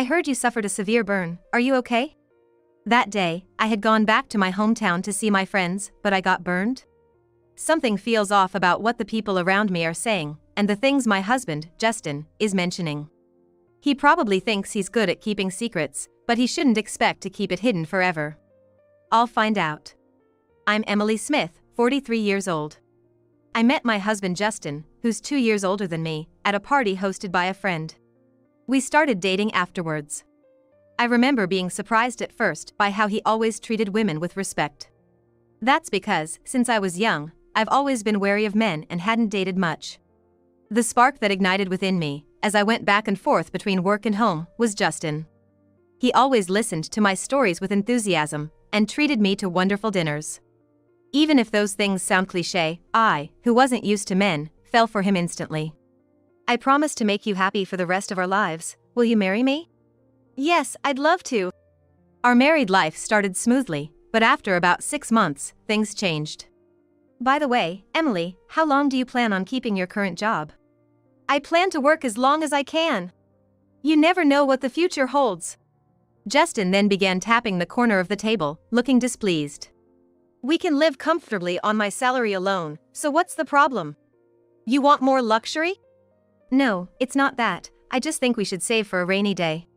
I heard you suffered a severe burn, are you okay? That day, I had gone back to my hometown to see my friends, but I got burned? Something feels off about what the people around me are saying, and the things my husband, Justin, is mentioning. He probably thinks he's good at keeping secrets, but he shouldn't expect to keep it hidden forever. I'll find out. I'm Emily Smith, 43 years old. I met my husband Justin, who's 2 years older than me, at a party hosted by a friend. We started dating afterwards. I remember being surprised at first by how he always treated women with respect. That's because, since I was young, I've always been wary of men and hadn't dated much. The spark that ignited within me, as I went back and forth between work and home, was Justin. He always listened to my stories with enthusiasm, and treated me to wonderful dinners. Even if those things sound cliché, I, who wasn't used to men, fell for him instantly. I promise to make you happy for the rest of our lives. Will you marry me? Yes, I'd love to. Our married life started smoothly, but after about 6 months, things changed. By the way, Emily, how long do you plan on keeping your current job? I plan to work as long as I can. You never know what the future holds. Justin then began tapping the corner of the table, looking displeased. We can live comfortably on my salary alone, so what's the problem? You want more luxury? No, it's not that. I just think we should save for a rainy day.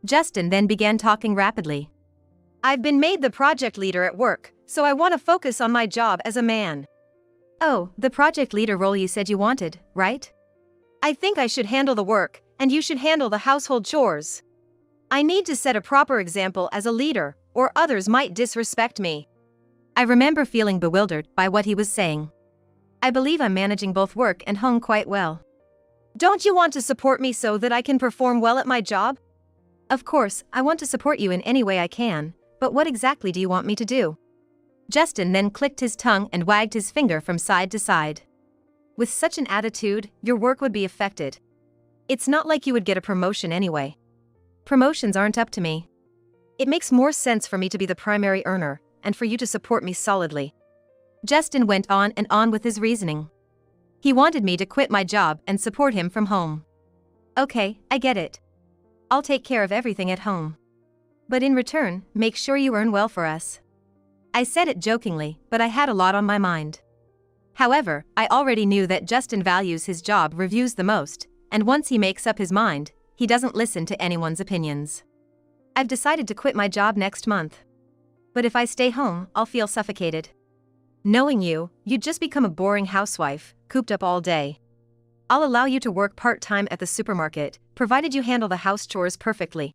Justin then began talking rapidly. I've been made the project leader at work, so I want to focus on my job as a man. Oh, the project leader role you said you wanted, right? I think I should handle the work, and you should handle the household chores. I need to set a proper example as a leader, or others might disrespect me. I remember feeling bewildered by what he was saying. I believe I'm managing both work and home quite well. Don't you want to support me so that I can perform well at my job? Of course, I want to support you in any way I can, but what exactly do you want me to do? Justin then clicked his tongue and wagged his finger from side to side. With such an attitude, your work would be affected. It's not like you would get a promotion anyway. Promotions aren't up to me. It makes more sense for me to be the primary earner, and for you to support me solidly. Justin went on and on with his reasoning. He wanted me to quit my job and support him from home. Okay, I get it. I'll take care of everything at home. But in return, make sure you earn well for us. I said it jokingly, but I had a lot on my mind. However, I already knew that Justin values his job reviews the most, and once he makes up his mind, he doesn't listen to anyone's opinions. I've decided to quit my job next month. But if I stay home, I'll feel suffocated. Knowing you, you'd just become a boring housewife, cooped up all day. I'll allow you to work part-time at the supermarket, provided you handle the house chores perfectly.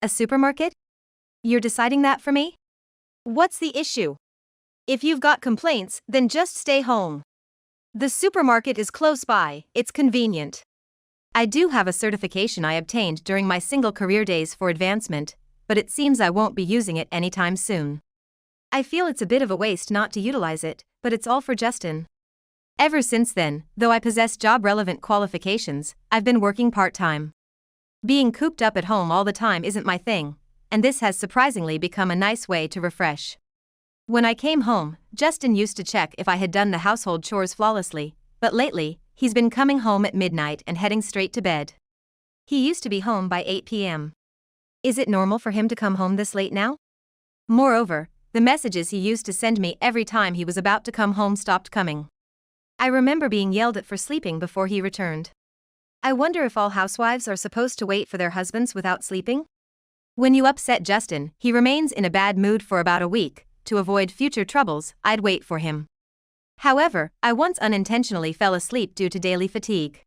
A supermarket? You're deciding that for me? What's the issue? If you've got complaints, then just stay home. The supermarket is close by, it's convenient. I do have a certification I obtained during my single career days for advancement, but it seems I won't be using it anytime soon. I feel it's a bit of a waste not to utilize it, but it's all for Justin. Ever since then, though I possess job-relevant qualifications, I've been working part-time. Being cooped up at home all the time isn't my thing, and this has surprisingly become a nice way to refresh. When I came home, Justin used to check if I had done the household chores flawlessly, but lately, he's been coming home at midnight and heading straight to bed. He used to be home by 8 p.m. Is it normal for him to come home this late now? Moreover, the messages he used to send me every time he was about to come home stopped coming. I remember being yelled at for sleeping before he returned. I wonder if all housewives are supposed to wait for their husbands without sleeping? When you upset Justin, he remains in a bad mood for about a week. To avoid future troubles, I'd wait for him. However, I once unintentionally fell asleep due to daily fatigue.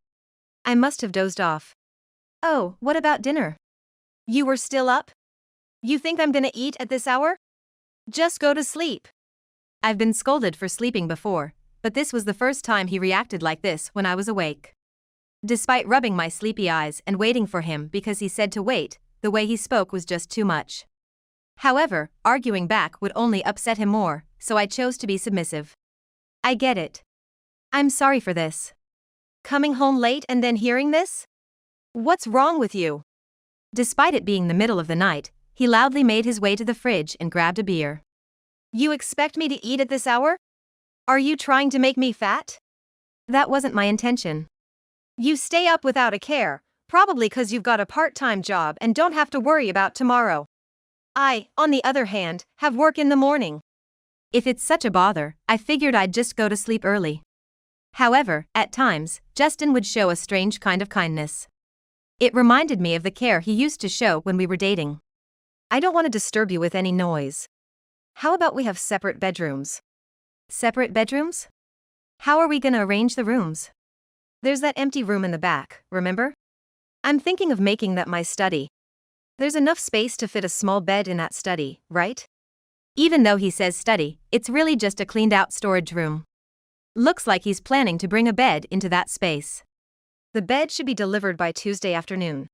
I must have dozed off. Oh, what about dinner? You were still up? You think I'm gonna eat at this hour? Just go to sleep. I've been scolded for sleeping before, but this was the first time he reacted like this when I was awake. Despite rubbing my sleepy eyes and waiting for him because he said to wait, the way he spoke was just too much. However, arguing back would only upset him more, so I chose to be submissive. I get it. I'm sorry for this. Coming home late and then hearing this? What's wrong with you? Despite it being the middle of the night, he loudly made his way to the fridge and grabbed a beer. You expect me to eat at this hour? Are you trying to make me fat? That wasn't my intention. You stay up without a care, Probably 'cause you've got a part-time job and don't have to worry about tomorrow. I, on the other hand, have work in the morning. If it's such a bother, I figured I'd just go to sleep early. However, at times, Justin would show a strange kind of kindness. It reminded me of the care he used to show when we were dating. I don't want to disturb you with any noise. How about we have separate bedrooms? Separate bedrooms? How are we gonna arrange the rooms? There's that empty room in the back, remember? I'm thinking of making that my study. There's enough space to fit a small bed in that study, right? Even though he says study, it's really just a cleaned-out storage room. Looks like he's planning to bring a bed into that space. The bed should be delivered by Tuesday afternoon.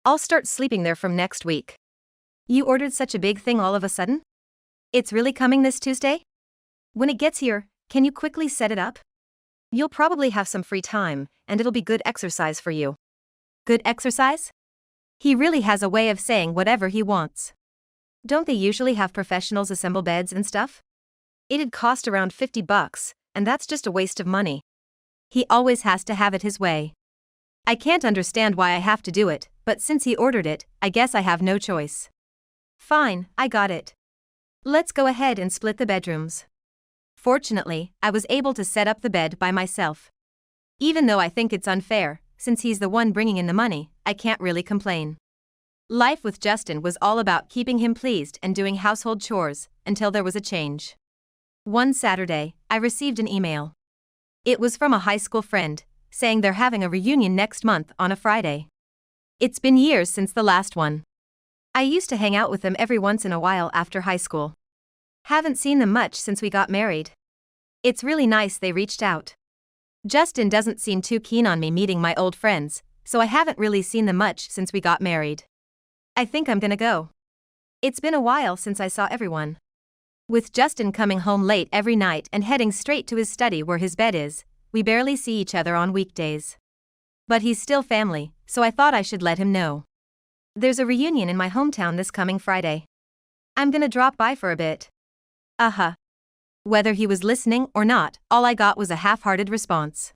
I'll start sleeping there from next week. You ordered such a big thing all of a sudden? It's really coming this Tuesday? When it gets here, can you quickly set it up? You'll probably have some free time, and it'll be good exercise for you. Good exercise? He really has a way of saying whatever he wants. Don't they usually have professionals assemble beds and stuff? It'd cost around $50, and that's just a waste of money. He always has to have it his way. I can't understand why I have to do it, but since he ordered it, I guess I have no choice. Fine, I got it. Let's go ahead and split the bedrooms. Fortunately, I was able to set up the bed by myself. Even though I think it's unfair, since he's the one bringing in the money, I can't really complain. Life with Justin was all about keeping him pleased and doing household chores, until there was a change. One Saturday, I received an email. It was from a high school friend, saying they're having a reunion next month on a Friday. It's been years since the last one. I used to hang out with them every once in a while after high school. Haven't seen them much since we got married. It's really nice they reached out. Justin doesn't seem too keen on me meeting my old friends, so I haven't really seen them much since we got married. I think I'm gonna go. It's been a while since I saw everyone. With Justin coming home late every night and heading straight to his study where his bed is, we barely see each other on weekdays. But he's still family, so I thought I should let him know. There's a reunion in my hometown this coming Friday. I'm gonna drop by for a bit. Whether he was listening or not, all I got was a half-hearted response.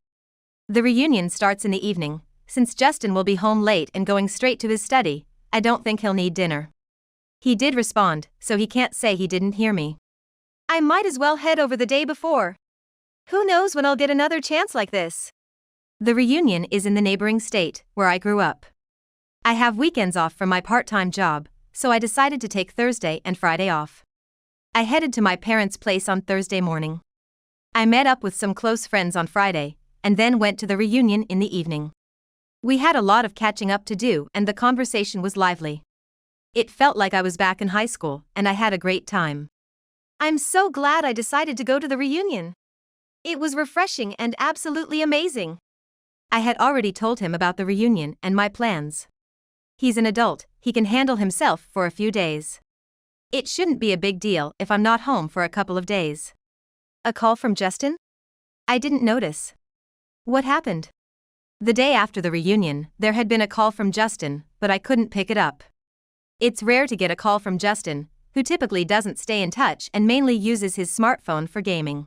The reunion starts in the evening. Since Justin will be home late and going straight to his study, I don't think he'll need dinner. He did respond, so he can't say he didn't hear me. I might as well head over the day before. Who knows when I'll get another chance like this? The reunion is in the neighboring state, where I grew up. I have weekends off from my part-time job, so I decided to take Thursday and Friday off. I headed to my parents' place on Thursday morning. I met up with some close friends on Friday, and then went to the reunion in the evening. We had a lot of catching up to do and the conversation was lively. It felt like I was back in high school, and I had a great time. I'm so glad I decided to go to the reunion. It was refreshing and absolutely amazing. I had already told him about the reunion and my plans. He's an adult, he can handle himself for a few days. It shouldn't be a big deal if I'm not home for a couple of days. A call from Justin? I didn't notice. What happened? The day after the reunion, there had been a call from Justin, but I couldn't pick it up. It's rare to get a call from Justin, who typically doesn't stay in touch and mainly uses his smartphone for gaming.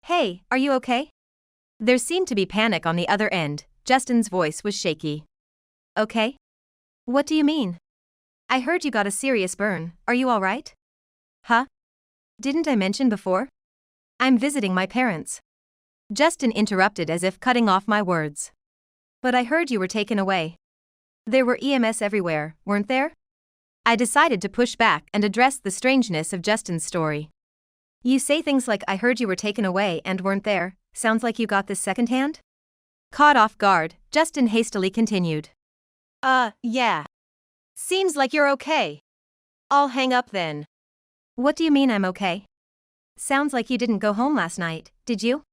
Hey, are you okay? There seemed to be panic on the other end. Justin's voice was shaky. Okay? What do you mean? I heard you got a serious burn, are you alright? Huh? Didn't I mention before? I'm visiting my parents. Justin interrupted as if cutting off my words. But I heard you were taken away. There were EMS everywhere, weren't there? I decided to push back and address the strangeness of Justin's story. You say things like I heard you were taken away and weren't there, sounds like you got this secondhand? Caught off guard, Justin hastily continued. Yeah. Seems like you're okay. I'll hang up then. What do you mean I'm okay? Sounds like you didn't go home last night, did you?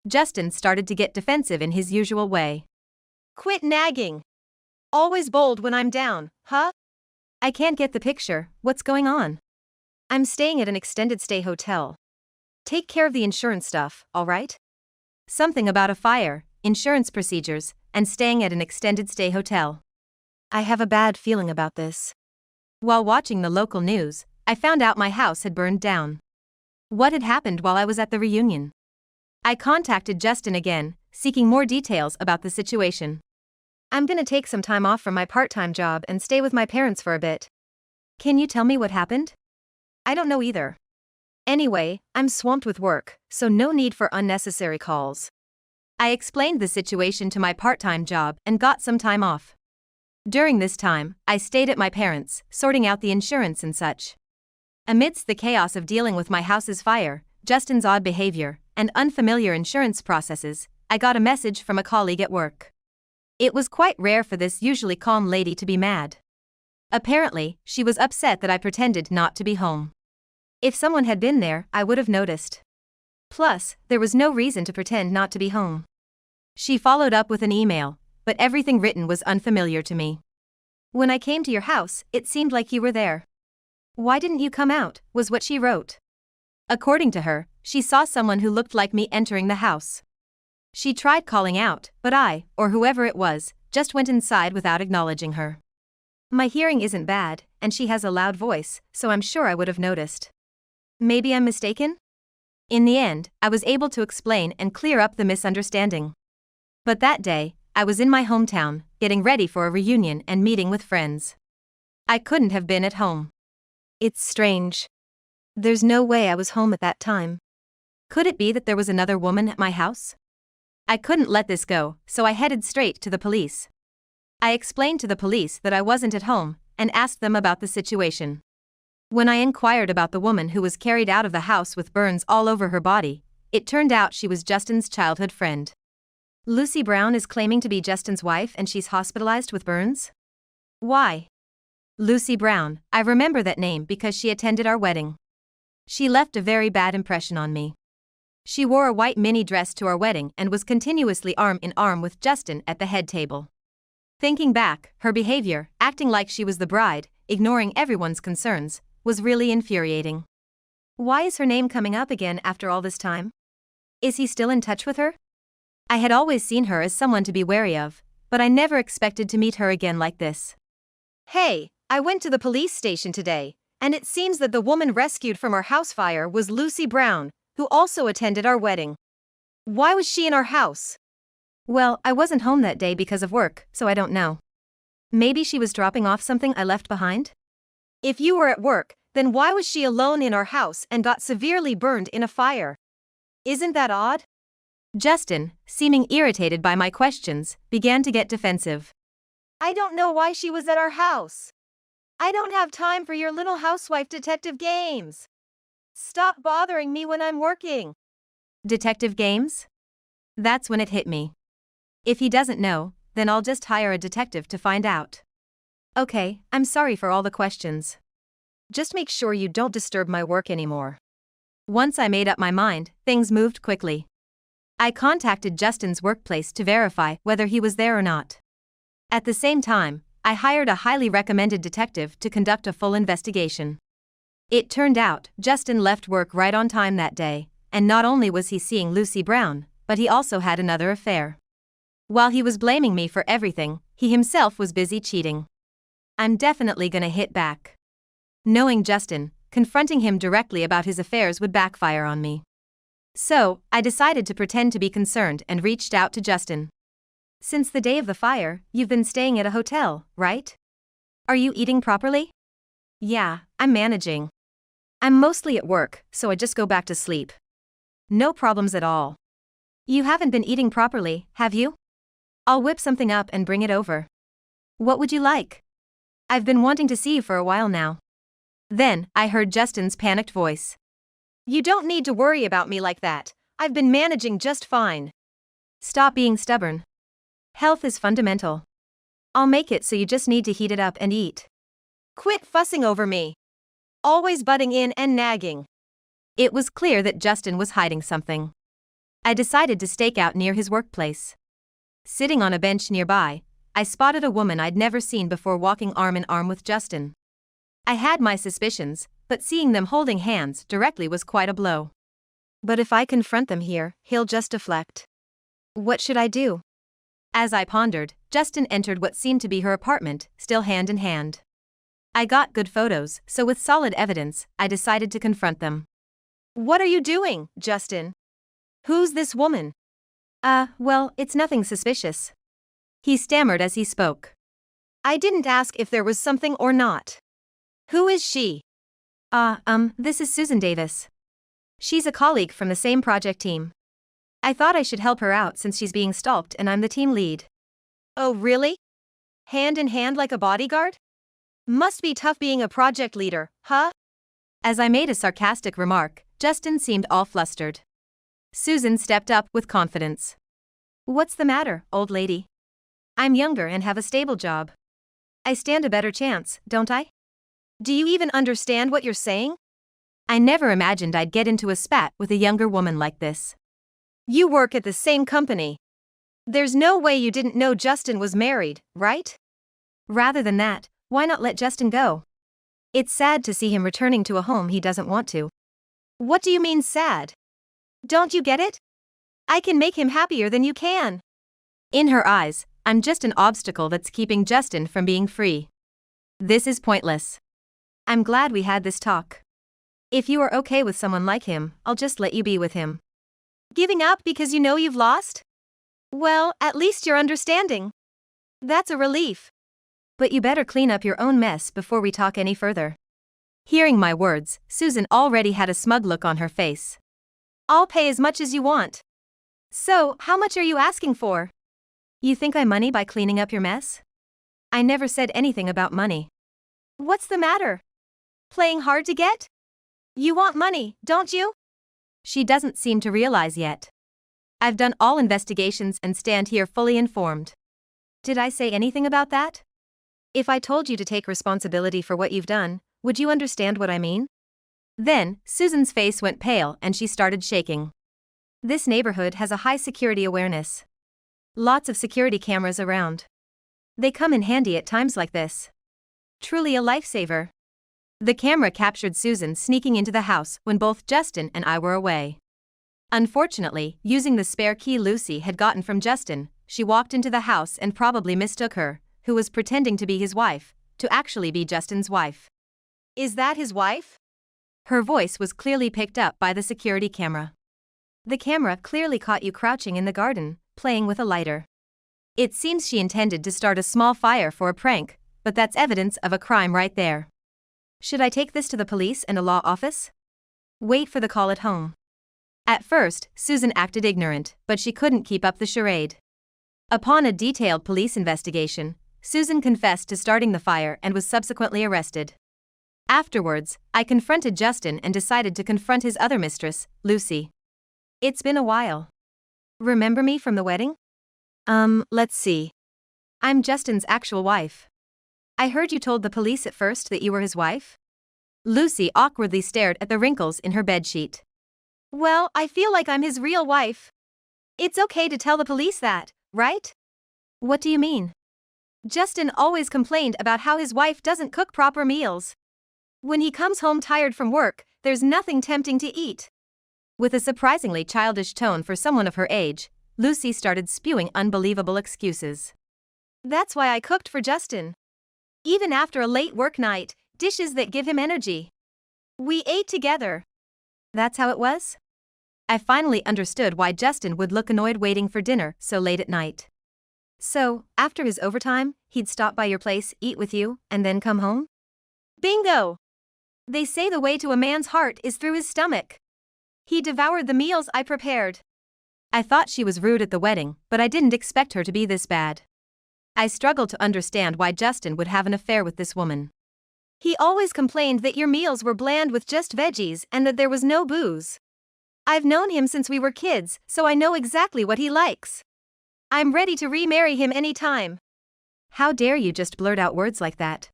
Justin started to get defensive in his usual way. Quit nagging. Always bold when I'm down, huh? I can't get the picture, what's going on? I'm staying at an extended stay hotel. Take care of the insurance stuff, alright? Something about a fire, insurance procedures, and staying at an extended stay hotel. I have a bad feeling about this. While watching the local news, I found out my house had burned down. What had happened while I was at the reunion? I contacted Justin again, seeking more details about the situation. I'm gonna take some time off from my part-time job and stay with my parents for a bit. Can you tell me what happened? I don't know either. Anyway, I'm swamped with work, so no need for unnecessary calls. I explained the situation to my part-time job and got some time off. During this time, I stayed at my parents', sorting out the insurance and such. Amidst the chaos of dealing with my house's fire, Justin's odd behavior, and unfamiliar insurance processes, I got a message from a colleague at work. It was quite rare for this usually calm lady to be mad. Apparently, she was upset that I pretended not to be home. If someone had been there, I would have noticed. Plus, there was no reason to pretend not to be home. She followed up with an email, but everything written was unfamiliar to me. When I came to your house, it seemed like you were there. Why didn't you come out, was what she wrote. According to her, she saw someone who looked like me entering the house. She tried calling out, but I, or whoever it was, just went inside without acknowledging her. My hearing isn't bad, and she has a loud voice, so I'm sure I would have noticed. Maybe I'm mistaken? In the end, I was able to explain and clear up the misunderstanding. But that day, I was in my hometown, getting ready for a reunion and meeting with friends. I couldn't have been at home. It's strange. There's no way I was home at that time. Could it be that there was another woman at my house? I couldn't let this go, so I headed straight to the police. I explained to the police that I wasn't at home, and asked them about the situation. When I inquired about the woman who was carried out of the house with burns all over her body, it turned out she was Justin's childhood friend. Lucy Brown is claiming to be Justin's wife and she's hospitalized with burns? Why? Lucy Brown, I remember that name because she attended our wedding. She left a very bad impression on me. She wore a white mini dress to our wedding and was continuously arm in arm with Justin at the head table. Thinking back, her behavior, acting like she was the bride, ignoring everyone's concerns, was really infuriating. Why is her name coming up again after all this time? Is he still in touch with her? I had always seen her as someone to be wary of, but I never expected to meet her again like this. Hey, I went to the police station today, and it seems that the woman rescued from our house fire was Lucy Brown, who also attended our wedding. Why was she in our house? Well, I wasn't home that day because of work, so I don't know. Maybe she was dropping off something I left behind? If you were at work, then why was she alone in our house and got severely burned in a fire? Isn't that odd? Justin, seeming irritated by my questions, began to get defensive. I don't know why she was at our house. I don't have time for your little housewife detective games. Stop bothering me when I'm working. Detective games? That's when it hit me. If he doesn't know, then I'll just hire a detective to find out. Okay, I'm sorry for all the questions. Just make sure you don't disturb my work anymore. Once I made up my mind, things moved quickly. I contacted Justin's workplace to verify whether he was there or not. At the same time, I hired a highly recommended detective to conduct a full investigation. It turned out Justin left work right on time that day, and not only was he seeing Lucy Brown, but he also had another affair. While he was blaming me for everything, he himself was busy cheating. I'm definitely gonna hit back. Knowing Justin, confronting him directly about his affairs would backfire on me. So, I decided to pretend to be concerned and reached out to Justin. Since the day of the fire, you've been staying at a hotel, right? Are you eating properly? Yeah, I'm managing. I'm mostly at work, so I just go back to sleep. No problems at all. You haven't been eating properly, have you? I'll whip something up and bring it over. What would you like? I've been wanting to see you for a while now. Then, I heard Justin's panicked voice. You don't need to worry about me like that. I've been managing just fine. Stop being stubborn. Health is fundamental. I'll make it so you just need to heat it up and eat. Quit fussing over me. Always butting in and nagging. It was clear that Justin was hiding something. I decided to stake out near his workplace. Sitting on a bench nearby, I spotted a woman I'd never seen before walking arm in arm with Justin. I had my suspicions, but seeing them holding hands directly was quite a blow. But if I confront them here, he'll just deflect. What should I do? As I pondered, Justin entered what seemed to be her apartment, still hand in hand. I got good photos, so with solid evidence, I decided to confront them. What are you doing, Justin? Who's this woman? Well, it's nothing suspicious. He stammered as he spoke. I didn't ask if there was something or not. Who is she? This is Susan Davis. She's a colleague from the same project team. I thought I should help her out since she's being stalked and I'm the team lead. Oh, really? Hand in hand like a bodyguard? Must be tough being a project leader, huh? As I made a sarcastic remark, Justin seemed all flustered. Susan stepped up with confidence. What's the matter, old lady? I'm younger and have a stable job. I stand a better chance, don't I? Do you even understand what you're saying? I never imagined I'd get into a spat with a younger woman like this. You work at the same company. There's no way you didn't know Justin was married, right? Rather than that, why not let Justin go? It's sad to see him returning to a home he doesn't want to. What do you mean sad? Don't you get it? I can make him happier than you can. In her eyes, I'm just an obstacle that's keeping Justin from being free. This is pointless. I'm glad we had this talk. If you are okay with someone like him, I'll just let you be with him. Giving up because you know you've lost? Well, at least you're understanding. That's a relief. But you better clean up your own mess before we talk any further. Hearing my words, Susan already had a smug look on her face. I'll pay as much as you want. So, how much are you asking for? You think I'm money by cleaning up your mess? I never said anything about money. What's the matter? Playing hard to get? You want money, don't you? She doesn't seem to realize yet. I've done all investigations and stand here fully informed. Did I say anything about that? If I told you to take responsibility for what you've done, would you understand what I mean? Then, Susan's face went pale and she started shaking. This neighborhood has a high security awareness. Lots of security cameras around. They come in handy at times like this. Truly a lifesaver. The camera captured Susan sneaking into the house when both Justin and I were away. Unfortunately, using the spare key Lucy had gotten from Justin, she walked into the house and probably mistook her, who was pretending to be his wife, to actually be Justin's wife. Is that his wife? Her voice was clearly picked up by the security camera. The camera clearly caught you crouching in the garden, playing with a lighter. It seems she intended to start a small fire for a prank, but that's evidence of a crime right there. Should I take this to the police and a law office? Wait for the call at home. At first, Susan acted ignorant, but she couldn't keep up the charade. Upon a detailed police investigation, Susan confessed to starting the fire and was subsequently arrested. Afterwards, I confronted Justin and decided to confront his other mistress, Lucy. It's been a while. Remember me from the wedding? Let's see. I'm Justin's actual wife. I heard you told the police at first that you were his wife? Lucy awkwardly stared at the wrinkles in her bedsheet. Well, I feel like I'm his real wife. It's okay to tell the police that, right? What do you mean? Justin always complained about how his wife doesn't cook proper meals. When he comes home tired from work, there's nothing tempting to eat. With a surprisingly childish tone for someone of her age, Lucy started spewing unbelievable excuses. That's why I cooked for Justin. Even after a late work night, dishes that give him energy. We ate together. That's how it was? I finally understood why Justin would look annoyed waiting for dinner so late at night. So, after his overtime, he'd stop by your place, eat with you, and then come home? Bingo! They say the way to a man's heart is through his stomach. He devoured the meals I prepared. I thought she was rude at the wedding, but I didn't expect her to be this bad. I struggled to understand why Justin would have an affair with this woman. He always complained that your meals were bland with just veggies and that there was no booze. I've known him since we were kids, so I know exactly what he likes. I'm ready to remarry him anytime. How dare you just blurt out words like that?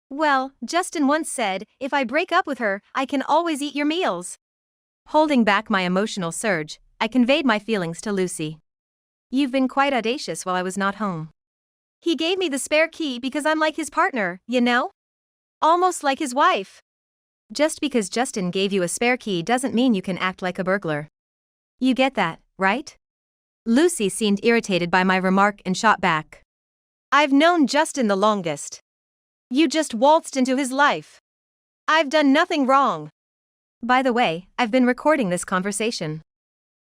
Well, Justin once said, if I break up with her, I can always eat your meals. Holding back my emotional surge, I conveyed my feelings to Lucy. You've been quite audacious while I was not home. He gave me the spare key because I'm like his partner, you know? Almost like his wife. Just because Justin gave you a spare key doesn't mean you can act like a burglar. You get that, right? Lucy seemed irritated by my remark and shot back. I've known Justin the longest. You just waltzed into his life. I've done nothing wrong. By the way, I've been recording this conversation.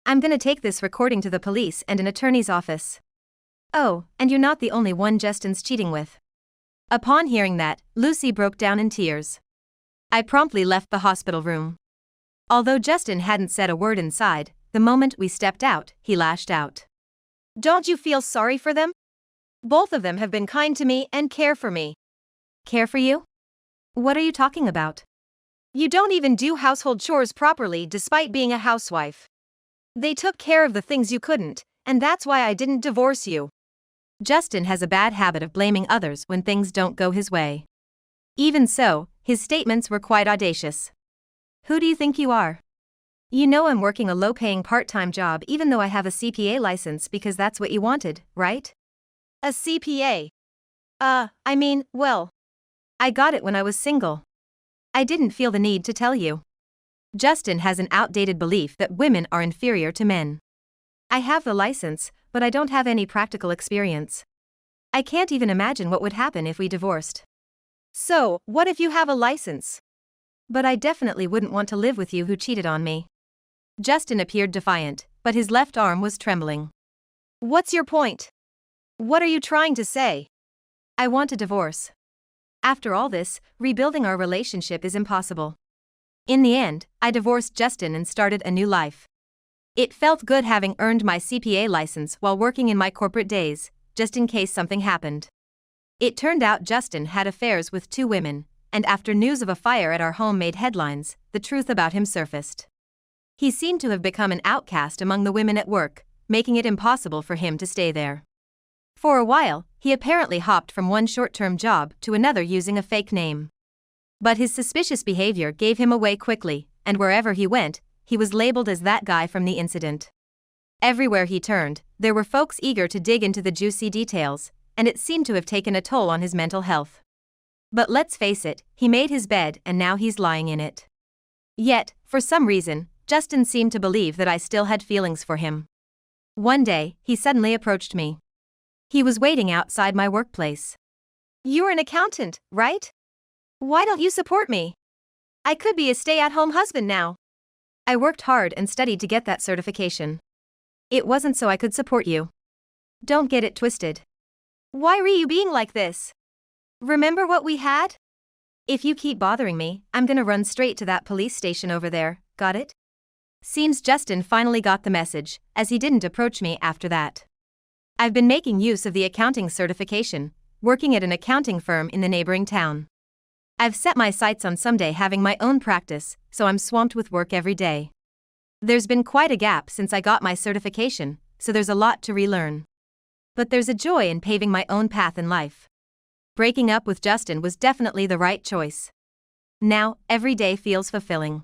I'm gonna take this recording to the police and an attorney's office. Oh, and you're not the only one Justin's cheating with. Upon hearing that, Lucy broke down in tears. I promptly left the hospital room. Although Justin hadn't said a word inside, the moment we stepped out, he lashed out. Don't you feel sorry for them? Both of them have been kind to me and care for me. Care for you? What are you talking about? You don't even do household chores properly despite being a housewife. They took care of the things you couldn't, and that's why I didn't divorce you. Justin has a bad habit of blaming others when things don't go his way. Even so, his statements were quite audacious. Who do you think you are? You know I'm working a low-paying part-time job even though I have a CPA license because that's what you wanted, right? A CPA? Well, I got it when I was single. I didn't feel the need to tell you. Justin has an outdated belief that women are inferior to men. I have the license, but I don't have any practical experience. I can't even imagine what would happen if we divorced. So, what if you have a license? But I definitely wouldn't want to live with you who cheated on me. Justin appeared defiant, but his left arm was trembling. What's your point? What are you trying to say? I want a divorce. After all this, rebuilding our relationship is impossible. In the end, I divorced Justin and started a new life. It felt good having earned my CPA license while working in my corporate days, just in case something happened. It turned out Justin had affairs with 2 women, and after news of a fire at our home made headlines, the truth about him surfaced. He seemed to have become an outcast among the women at work, making it impossible for him to stay there. For a while, he apparently hopped from one short-term job to another using a fake name. But his suspicious behavior gave him away quickly, and wherever he went, he was labeled as that guy from the incident. Everywhere he turned, there were folks eager to dig into the juicy details, and it seemed to have taken a toll on his mental health. But let's face it, he made his bed and now he's lying in it. Yet, for some reason, Justin seemed to believe that I still had feelings for him. One day, he suddenly approached me. He was waiting outside my workplace. You're an accountant, right? Why don't you support me? I could be a stay-at-home husband now. I worked hard and studied to get that certification. It wasn't so I could support you. Don't get it twisted. Why were you being like this? Remember what we had? If you keep bothering me, I'm gonna run straight to that police station over there, got it? Seems Justin finally got the message, as he didn't approach me after that. I've been making use of the accounting certification, working at an accounting firm in the neighboring town. I've set my sights on someday having my own practice, so I'm swamped with work every day. There's been quite a gap since I got my certification, so there's a lot to relearn. But there's a joy in paving my own path in life. Breaking up with Justin was definitely the right choice. Now, every day feels fulfilling.